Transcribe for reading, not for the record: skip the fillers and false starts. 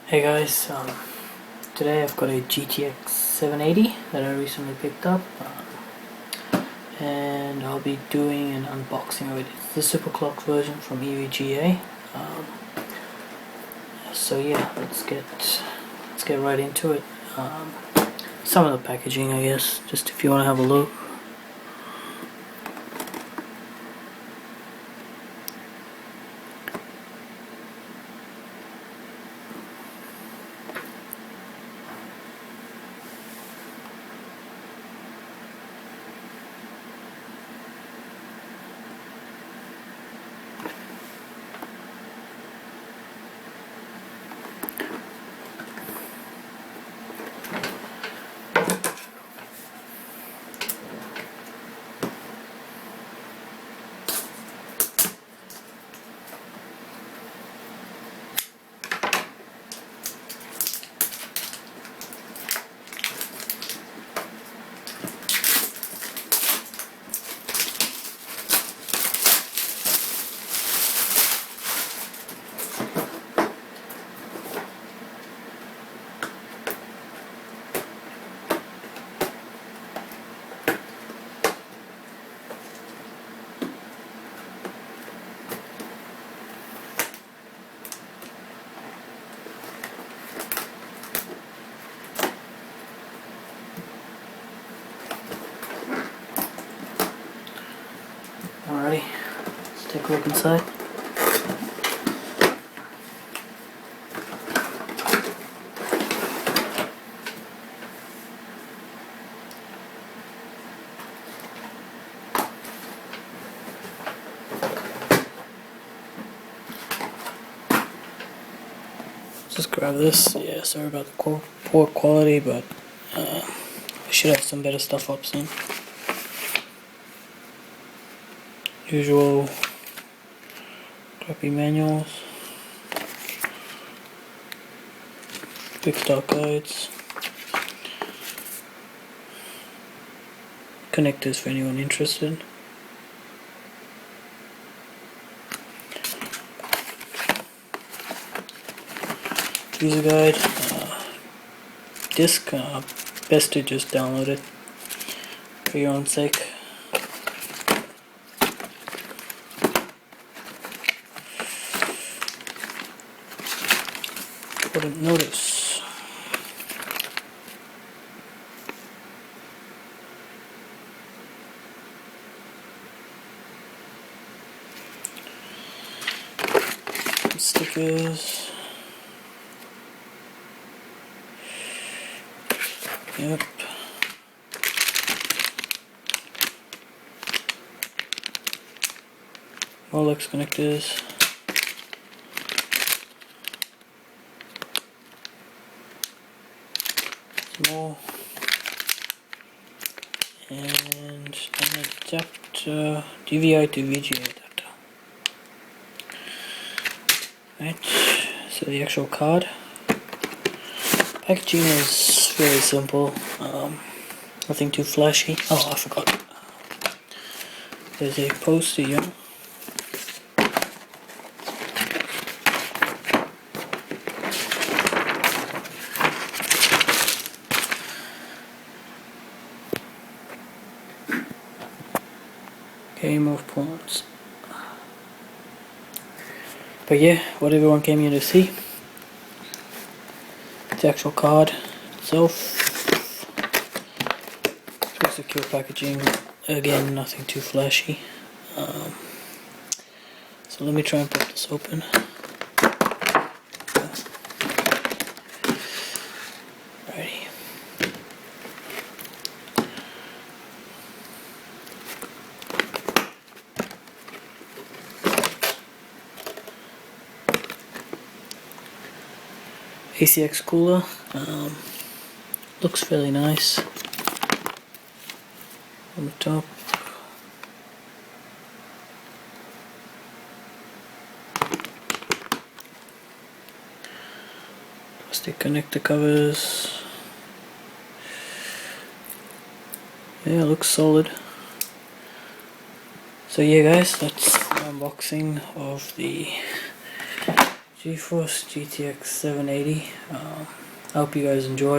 Hey guys, today I've got a GTX 780 that I recently picked up, and I'll be doing an unboxing of it. It's the superclock version from EVGA. So yeah, let's get right into it. Some of the packaging, I guess, just if you want to have a look. Alrighty, let's take a look inside. Just grab this. Yeah, sorry about the poor quality, but we should have some better stuff up soon. Usual crappy manuals, quick start guides, connectors for anyone interested. User guide, disc, best to just download it for your own sake. Important notice. Stickers. Yep. Rolex connectors. More. And an adapter, DVI to VGA adapter. Right, so the actual card. Packaging is very simple, nothing too flashy. Oh, I forgot. There's a poster here. Game of Pawns. But yeah, what everyone came here to see. The actual card itself. Pretty secure packaging. Again, nothing too flashy. So let me try and pop this open. Alrighty. ACX cooler, looks fairly nice on the top. Plastic connector covers. Yeah, looks solid. So yeah guys, that's the unboxing of the GeForce GTX 780. I hope you guys enjoy.